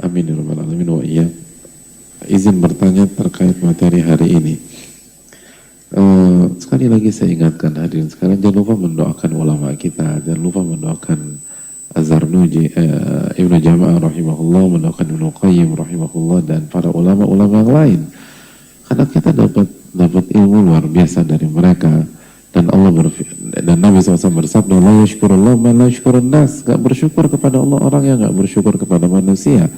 Amin ya rabbal alamin wa iya. Izin bertanya terkait materi hari ini. Sekali lagi saya ingatkan hadirin sekalian, jangan lupa mendoakan ulama kita, jangan lupa mendoakan Az-Zarnuji, Ibnu Jama'ah rahimahullah, mendoakan Ibnu Qayyim rahimahullah, dan para ulama-ulama yang lain. Karena kita dapat ilmu luar biasa dari mereka. Dan dan Nabi SAW bersabda, la yashkurullah man la yashkurun nas, gak bersyukur kepada Allah orang yang gak bersyukur kepada manusia.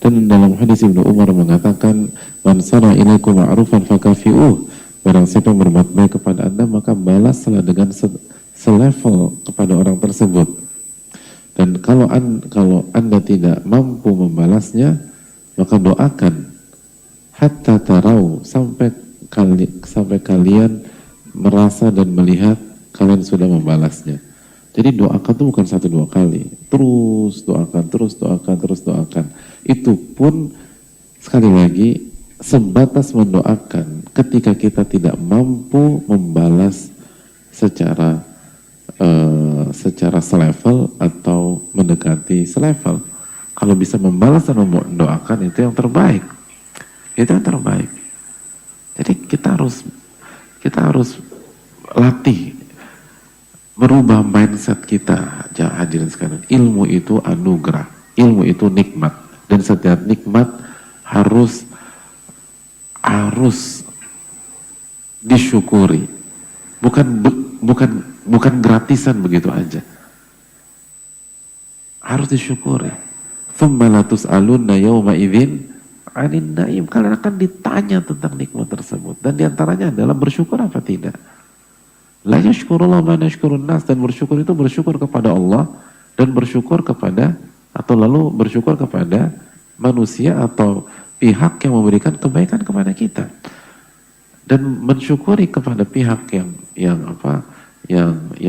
Dan dalam hadis Ibnu Umar mengatakan, man sana ilaikum ma'rufan fakafi'uh, barang siapa berbuat baik kepada Anda maka balaslah dengan selevel kepada orang tersebut. Dan kalau Anda tidak mampu membalasnya, maka doakan hatta tarau, sampai kalian merasa dan melihat kalian sudah membalasnya. Jadi doakan itu bukan 1-2 kali, terus doakan. Itu pun sekali lagi sebatas mendoakan ketika kita tidak mampu membalas secara selevel atau mendekati selevel. Kalau bisa membalas dan mendoakan, itu yang terbaik. Jadi kita harus latih merubah mindset kita. Hadirin sekalian, ilmu itu anugerah, ilmu itu nikmat, dan setiap nikmat harus disyukuri, bukan gratisan begitu aja, harus disyukuri. Tsumma la tus'alunna yawma idzin 'anil na'im, kalian akan ditanya tentang nikmat tersebut, dan diantaranya adalah bersyukur apa tidak. La yashkurullah man yashkurun nas, dan bersyukur itu bersyukur kepada Allah dan bersyukur kepada, atau lalu bersyukur kepada manusia atau pihak yang memberikan kebaikan kepada kita, dan mensyukuri kepada pihak yang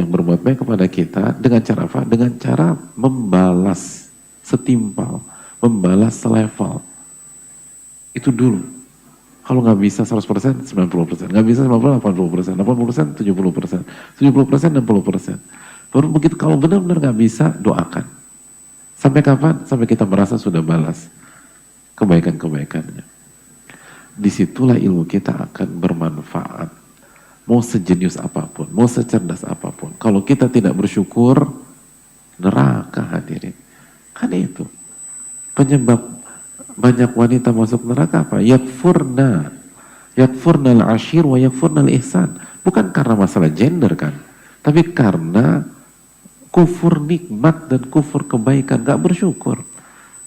berbuat baik kepada kita dengan cara apa? Dengan cara membalas setimpal, membalas selevel. Itu dulu. Kalau nggak bisa 100%, 90%, nggak bisa 90%, 80%, 80%, 70%, 70%, 60%. Baru begitu, kalau benar-benar nggak bisa, doakan. Sampai kapan? Sampai kita merasa sudah balas kebaikan-kebaikannya. Disitulah ilmu kita akan bermanfaat. Mau sejenius apapun, mau secerdas apapun, kalau kita tidak bersyukur, neraka hadirin. Kan itu penyebab banyak wanita masuk neraka apa? Yakfurna al-ashir wa yakfurna al-ihsan. Bukan karena masalah gender kan, tapi karena kufur nikmat dan kufur kebaikan, gak bersyukur.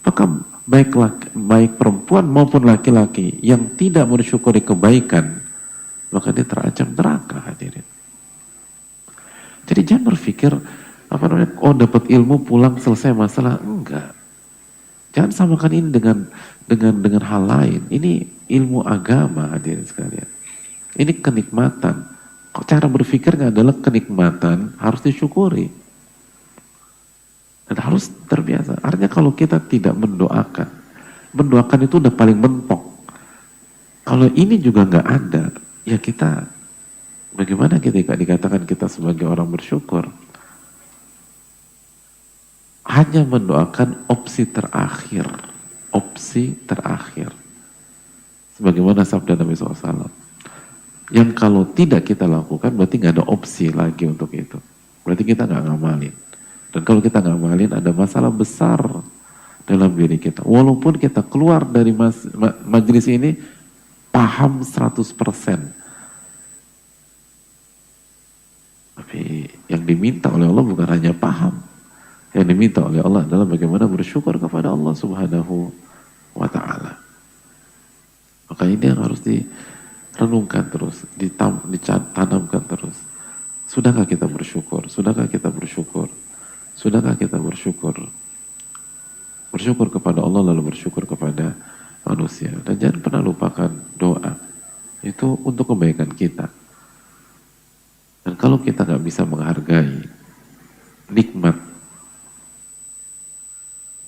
Maka baik perempuan maupun laki-laki yang tidak mensyukuri kebaikan, maka dia terancam neraka hadirin. Jadi jangan berpikir dapat ilmu pulang selesai masalah, enggak. Jangan samakan ini dengan hal lain. Ini ilmu agama hadirin sekalian. Ini kenikmatan. Cara berpikirnya adalah kenikmatan, harus disyukuri. Dan harus terbiasa. Artinya kalau kita tidak mendoakan itu udah paling mentok. Kalau ini juga nggak ada, ya kita, bagaimana kita dikatakan kita sebagai orang bersyukur? Hanya mendoakan opsi terakhir. Sebagaimana sabda Nabi SAW. Yang kalau tidak kita lakukan, berarti nggak ada opsi lagi untuk itu. Berarti kita nggak ngamalin. Dan kalau kita nggak ngamalin, ada masalah besar dalam diri kita. Walaupun kita keluar dari majelis ini, paham 100%. Tapi yang diminta oleh Allah bukan hanya paham. Yang diminta oleh Allah adalah bagaimana bersyukur kepada Allah Subhanahu wa ta'ala. Maka ini yang harus direnungkan terus, ditanamkan terus. Sudahkah kita bersyukur? Bersyukur kepada Allah, lalu bersyukur kepada manusia. Dan jangan pernah lupakan doa. Itu untuk kebaikan kita. Dan kalau kita nggak bisa menghargai nikmat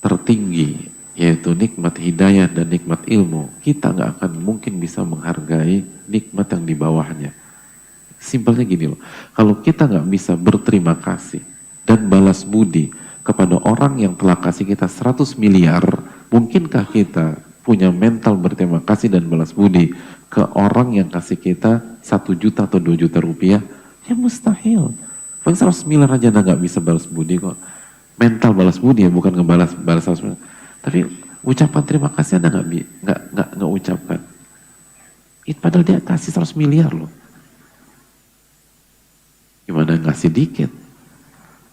tertinggi, yaitu nikmat hidayah dan nikmat ilmu, kita nggak akan mungkin bisa menghargai nikmat yang di bawahnya. Simpelnya gini loh, kalau kita nggak bisa berterima kasih dan balas budi kepada orang yang telah kasih kita 100 miliar, Mungkinkah kita punya mental berterima kasih dan balas budi ke orang yang kasih kita 1 juta atau 2 juta rupiah? Ya mustahil. Paling 100 miliar aja Anda nggak bisa balas budi kok. Mental balas budi ya, bukan ngebalas balas 100 miliar. Tapi ucapan terima kasih Anda nggak ucapkan. Padahal dia kasih 100 miliar loh. Gimana ngasih dikit?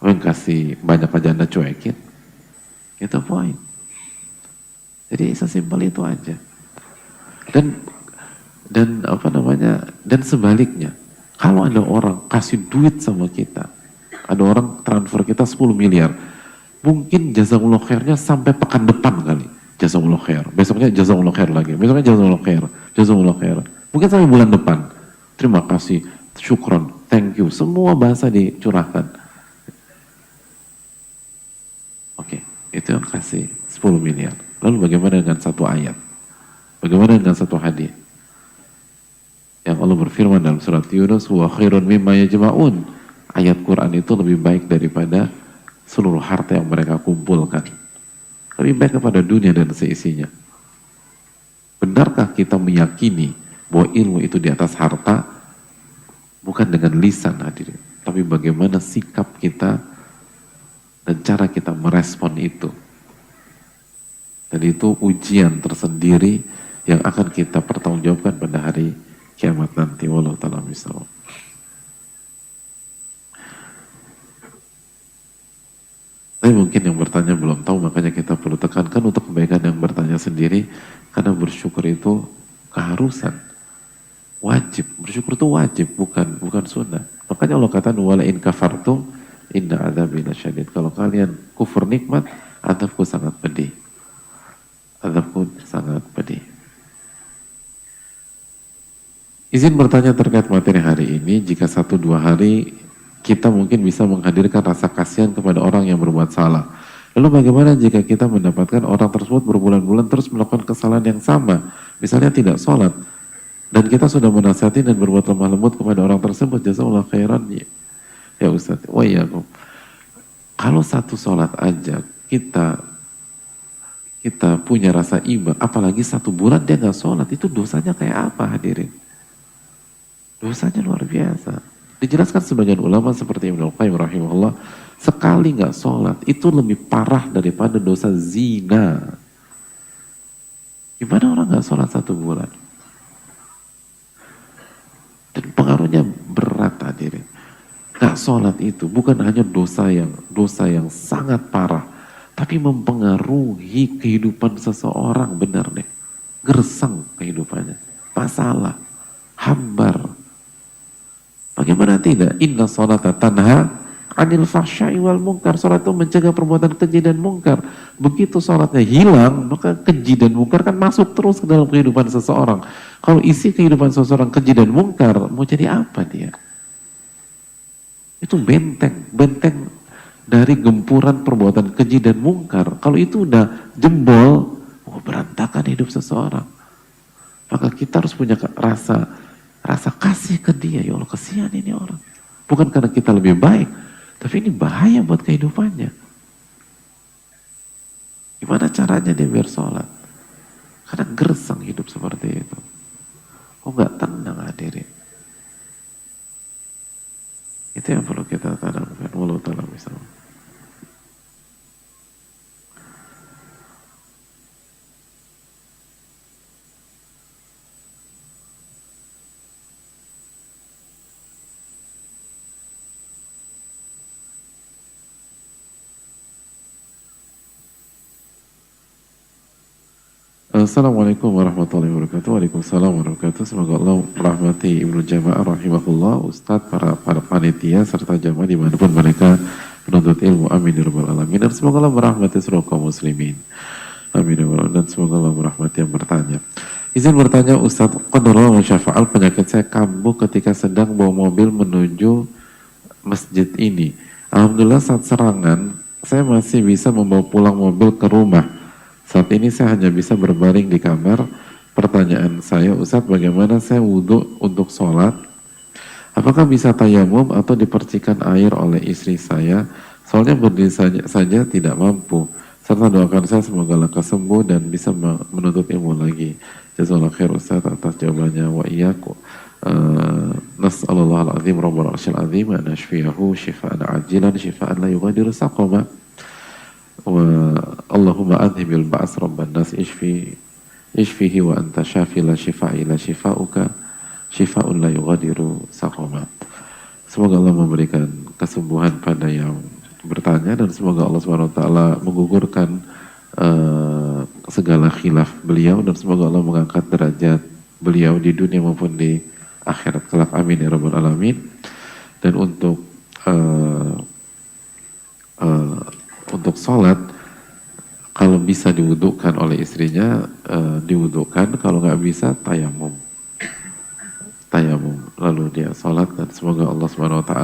Yang kasih banyak aja Anda cuekin. Itu poin. Jadi sesimpel itu aja. Dan apa namanya? Dan sebaliknya, kalau ada orang kasih duit sama kita, ada orang transfer kita 10 miliar, mungkin jazakumullah khairnya sampai pekan depan kali. Jazakumullah khair. Besoknya jazakumullah khair lagi. Besoknya jazakumullah khair. Jazakumullah khair. Mungkin sampai bulan depan. Terima kasih, syukron, thank you. Semua bahasa dicurahkan. Oke, itu yang kasih 10 miliar. Lalu bagaimana dengan satu ayat? Bagaimana dengan satu hadis? Yang Allah berfirman dalam surat Yunus, wa khairun mimma yajma'un. Ayat Quran itu lebih baik daripada seluruh harta yang mereka kumpulkan. Lebih baik kepada dunia dan seisinya. Benarkah kita meyakini bahwa ilmu itu di atas harta? Bukan dengan lisan hadirin, tapi bagaimana sikap kita dan cara kita merespon itu. Dan itu ujian tersendiri yang akan kita pertanggungjawabkan pada hari kiamat nanti. Wallahu ta'ala bishawab. Tapi mungkin yang bertanya belum tahu, makanya kita perlu tekankan untuk kebaikan yang bertanya sendiri, karena bersyukur itu keharusan, wajib. Bersyukur itu wajib, bukan sunnah. Makanya Allah katakan wala in kafartum inna adzabi lasyadid. Kalau kalian kufur nikmat, azabku sangat pedih. Azabku sangat pedih. Izin bertanya terkait materi hari ini, jika 1-2 hari kita mungkin bisa menghadirkan rasa kasihan kepada orang yang berbuat salah. Lalu bagaimana jika kita mendapatkan orang tersebut berbulan-bulan terus melakukan kesalahan yang sama, misalnya tidak sholat, dan kita sudah menasihati dan berbuat lemah lembut kepada orang tersebut, jazakallahu khairan ya Ustaz, wa iyyakum. Kalau satu sholat aja kita punya rasa iba, apalagi 1 bulan dia nggak sholat, itu dosanya kayak apa hadirin? Dosanya luar biasa. Dijelaskan sebagian ulama seperti Ibnu Qayyim rahimahullah, sekali nggak sholat itu lebih parah daripada dosa zina. Gimana orang nggak sholat 1 bulan? Dan pengaruhnya berat hadirin. Nggak sholat itu bukan hanya dosa yang sangat parah, tapi mempengaruhi kehidupan seseorang, benar deh. Gersang kehidupannya, masalah, hambar. Bagaimana tidak? Inna sholata tanha anil fahsya'i wal munkar. Sholat itu mencegah perbuatan keji dan mungkar. Begitu sholatnya hilang, maka keji dan mungkar kan masuk terus ke dalam kehidupan seseorang. Kalau isi kehidupan seseorang keji dan mungkar, mau jadi apa dia? Itu benteng dari gempuran perbuatan keji dan mungkar. Kalau itu udah jebol, berantakan hidup seseorang. Maka kita harus punya rasa kasih ke dia. Ya Allah, kasihan ini orang. Bukan karena kita lebih baik, tapi ini bahaya buat kehidupannya. Gimana caranya dia biar sholat? Karena gersang hidup seperti itu. Kok nggak tenang hadirin? Itu yang perlu kita tanamkan. Wallahu ta'ala bishawab. Assalamualaikum warahmatullahi wabarakatuh. Waalaikumsalam warahmatullahi wabarakatuh. Semoga Allah merahmati Ibnu Jamaah rahimahullah, Ustadz, para panitia serta jamaah dimanapun mereka menuntut ilmu. Amin ya rabbal alamin. Dan semoga Allah merahmati seluruh kaum muslimin. Amin ya rabbal alamin. Dan semoga Allah merahmati yang bertanya. Izin bertanya Ustadz, qadarullah wa syafa'al, penyakit saya kambuh ketika sedang bawa mobil menuju masjid ini. Alhamdulillah saat serangan saya masih bisa membawa pulang mobil ke rumah. Saat ini saya hanya bisa berbaring di kamar. Pertanyaan saya, Ustadz, bagaimana saya wudhu untuk sholat? Apakah bisa tayamum atau dipercikan air oleh istri saya? Soalnya berdiri saja tidak mampu. serta doakan saya semoga lekas sembuh dan bisa menuntut ilmu lagi. Jazakallahu khair Ustaz atas jawabannya wa iyyakum. Nas'alullah al-azim rabbul arsyil azim an yashfiyahu shifaan ajilan shifaan la yughadiru saqama wa Allahumma adhibil ba's rabban nas ishfihi wa anta syafi la shifaa ila shifauka shifaun la yughadiru saqama. Semoga Allah memberikan kesembuhan pada yang bertanya dan semoga Allah SWT menggugurkan segala khilaf beliau dan semoga Allah mengangkat derajat beliau di dunia maupun di akhirat kelak, amin ya rabbal alamin. Dan untuk sholat kalau bisa diwudhukan oleh istrinya diwudhukan, kalau nggak bisa tayamum lalu dia sholat dan semoga Allah SWT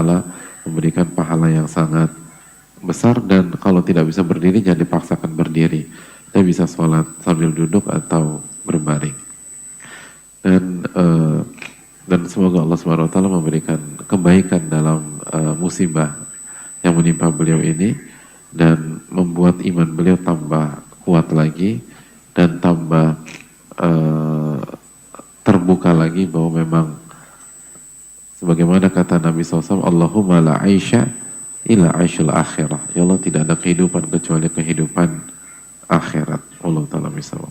memberikan pahala yang sangat besar. Dan kalau tidak bisa berdiri jangan dipaksakan berdiri, dia bisa sholat sambil duduk atau berbaring. Dan semoga Allah SWT memberikan kebaikan dalam musibah yang menimpa beliau ini dan membuat iman beliau tambah kuat lagi dan tambah terbuka lagi bahwa memang sebagaimana kata Nabi SAW, Allahumma la aisha illa aishul akhirah. Ya Allah, tidak ada kehidupan kecuali kehidupan akhirat. Allah Ta'ala misal.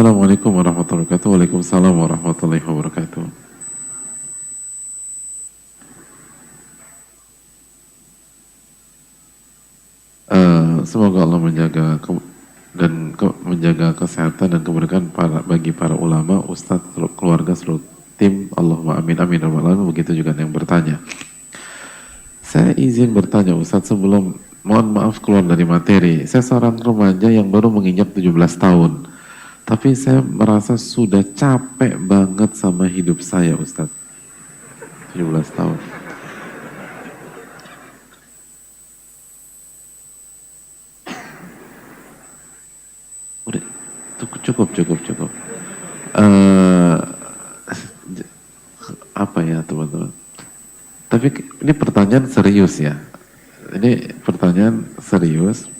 Assalamualaikum warahmatullahi wabarakatuh. Waalaikumsalam warahmatullahi wabarakatuh. Semoga Allah menjaga menjaga kesehatan dan keberkahan bagi para ulama, ustadz, keluarga, seluruh tim. Allahumma amin amin rabbal alamin. Begitu juga yang bertanya. Saya izin bertanya Ustadz sebelum, mohon maaf keluar dari materi. Saya seorang remaja yang baru menginjak 17 tahun. Tapi saya merasa sudah capek banget sama hidup saya Ustadz. 17 tahun. Udah, cukup. Apa ya teman-teman? Tapi ini pertanyaan serius ya. Ini pertanyaan serius.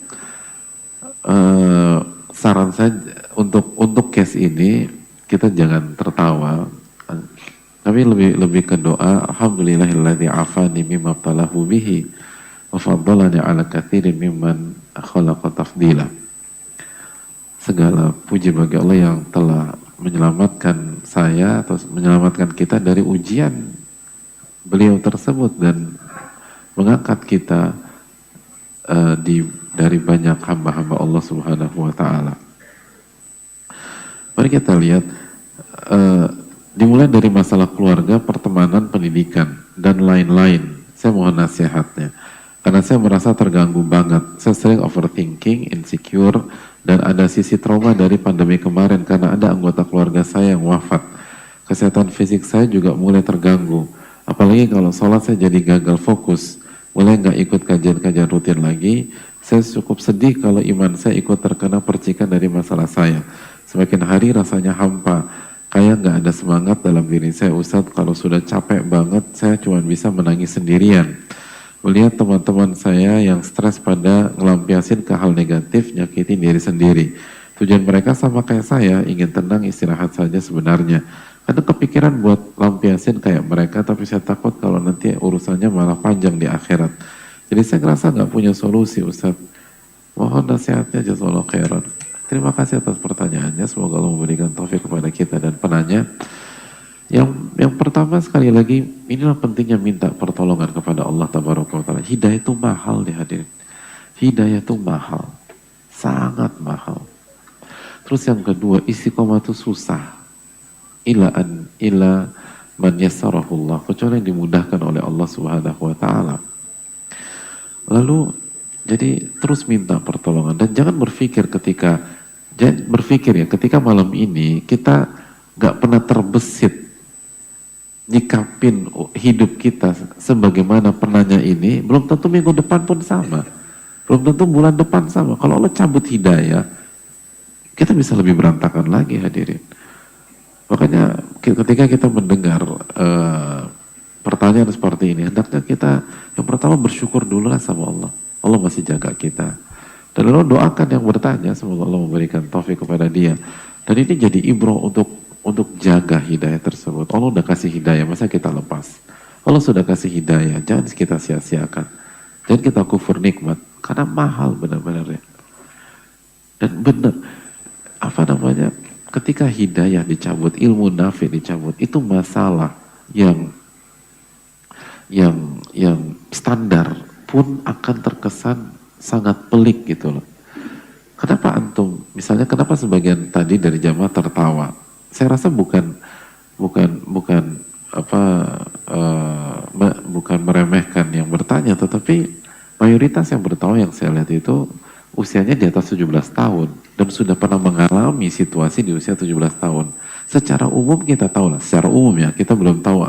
Saran saya untuk case ini kita jangan tertawa, tapi lebih ke doa. Alhamdulillahilladzi afani mimma btalahu bihi wa faddalani ala katsirin mimman khalaqa tafdila. Segala puji bagi Allah yang telah menyelamatkan saya atau menyelamatkan kita dari ujian beliau tersebut dan mengangkat kita dari banyak hamba-hamba Allah Subhanahu wa Ta'ala. Mari kita lihat, dimulai dari masalah keluarga, pertemanan, pendidikan, dan lain-lain. Saya mohon nasihatnya, karena saya merasa terganggu banget. Saya sering overthinking, insecure, dan ada sisi trauma dari pandemi kemarin karena ada anggota keluarga saya yang wafat. Kesehatan fisik saya juga mulai terganggu. Apalagi kalau sholat saya jadi gagal fokus, mulai nggak ikut kajian-kajian rutin lagi. Saya cukup sedih kalau iman saya ikut terkena percikan dari masalah saya. Semakin hari rasanya hampa, kayak nggak ada semangat dalam diri saya. Ustadz, kalau sudah capek banget, saya cuma bisa menangis sendirian. Melihat teman-teman saya yang stres pada ngelampiasin ke hal negatif, nyakitin diri sendiri. Tujuan mereka sama kayak saya, ingin tenang, istirahat saja sebenarnya. Kadang kepikiran buat lampiasin kayak mereka, tapi saya takut kalau nanti urusannya malah panjang di akhirat. Jadi saya ngerasa nggak punya solusi, Ustadz. Mohon nasihatnya, jazakallahu khairan. Terima kasih atas pertanyaannya, semoga Allah memberikan taufik kepada kita dan penanya. Yang pertama sekali lagi, inilah pentingnya minta pertolongan kepada Allah Tabaraka wa Ta'ala. Hidayah itu mahal dihadirin. Hidayah itu mahal, sangat mahal. Terus yang kedua, istiqomah itu susah. ila man yassarahullah, kecuali yang dimudahkan oleh Allah Subhanahu wa taala. Lalu jadi terus minta pertolongan dan jangan berpikir ketika malam ini kita nggak pernah terbesit nyikapin hidup kita sebagaimana pernahnya ini, belum tentu minggu depan pun sama, belum tentu bulan depan sama. Kalau Allah cabut hidayah, kita bisa lebih berantakan lagi, hadirin. Makanya ketika kita mendengar pertanyaan seperti ini, hendaknya kita yang pertama bersyukur dulu lah sama Allah. Allah masih jaga kita. Dan lalu doakan yang bertanya, semoga Allah memberikan taufik kepada dia. Dan ini jadi ibrah untuk jaga hidayah tersebut. Allah udah kasih hidayah, masa kita lepas? Allah sudah kasih hidayah, jangan kita sia-siakan. Jangan kita kufur nikmat, karena mahal benar-benar ya. Dan benar, ketika hidayah dicabut, ilmu nafi dicabut, itu masalah yang standar pun akan terkesan sangat pelik gitu loh. Kenapa antum, misalnya kenapa sebagian tadi dari jamaah tertawa? Saya rasa bukan meremehkan yang bertanya, tetapi mayoritas yang bertawa yang saya lihat itu usianya di atas 17 tahun dan sudah pernah mengalami situasi di usia 17 tahun. Secara umum kita tahu lah, secara umum ya, kita belum tahu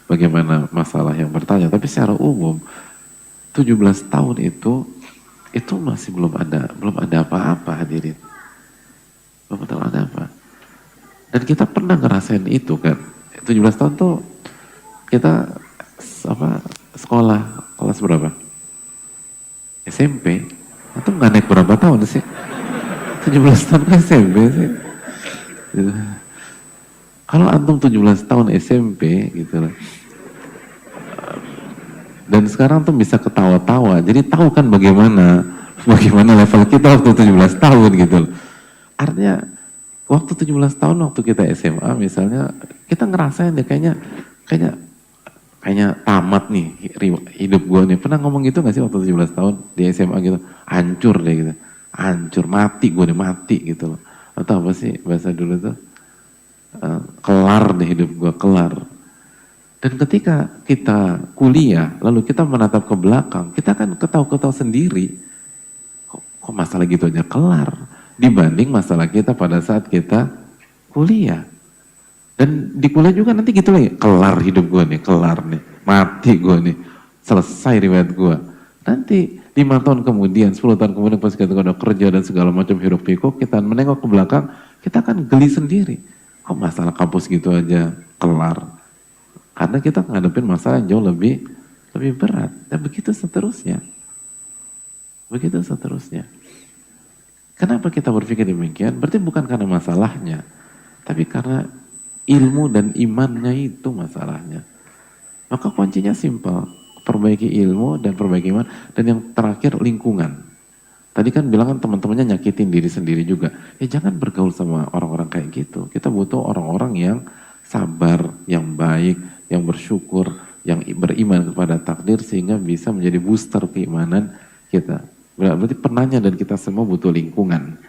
bagaimana masalah yang bertanya, tapi secara umum 17 tahun itu masih belum ada apa-apa, hadirin. Belum ada apa. Dan kita pernah ngerasain itu kan. 17 tahun tuh kita sekolah kelas berapa? SMP. Itu nggak naik berapa tahun sih? 17 tahun kan SMP sih. Gitu. Kalau antum 17 tahun SMP gitu loh. Dan sekarang tuh bisa ketawa-tawa. Jadi tahu kan bagaimana level kita waktu 17 tahun gitu loh. Artinya waktu 17 tahun waktu kita SMA misalnya, kita ngerasain deh kayaknya tamat nih hidup gue nih. Pernah ngomong gitu gak sih waktu 17 tahun di SMA gitu? Hancur deh gitu. Hancur, mati gue nih, mati gitu loh. Atau apa sih bahasa dulu tuh? Kelar deh hidup gue, kelar. Dan ketika kita kuliah, lalu kita menatap ke belakang, kita kan ketawa-ketawa sendiri. Kok masalah gitu aja kelar? Dibanding masalah kita pada saat kita kuliah. Dan di kuliah juga nanti gitu lagi, kelar hidup gue nih, kelar nih, mati gue nih, selesai riwayat gue. Nanti 5 tahun kemudian, 10 tahun kemudian pas kita udah kerja dan segala macam hiruk pikuk, kita menengok ke belakang, kita akan geli sendiri. Kok masalah kampus gitu aja kelar? Karena kita ngadepin masalah yang jauh lebih berat. Dan begitu seterusnya. Begitu seterusnya. Kenapa kita berpikir demikian? Berarti bukan karena masalahnya, tapi karena ilmu dan imannya itu masalahnya. Maka kuncinya simpel, perbaiki ilmu dan perbaiki iman, dan yang terakhir lingkungan. Tadi kan bilang kan teman-temannya nyakitin diri sendiri juga. Ya jangan bergaul sama orang-orang kayak gitu. Kita butuh orang-orang yang sabar, yang baik, yang bersyukur, yang beriman kepada takdir sehingga bisa menjadi booster keimanan kita. Berarti penanya dan kita semua butuh lingkungan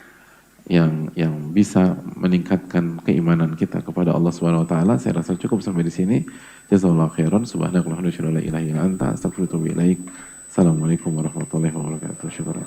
yang bisa meningkatkan keimanan kita kepada Allah Subhanahu wa taala. Saya rasa cukup sampai di sini. Jazakallahu khairan. Subhanakallahumma wa bihamdika, la ilaha illa anta, astaghfiruka wa atubu ilaik. Assalamualaikum warahmatullahi wabarakatuh. Syukran.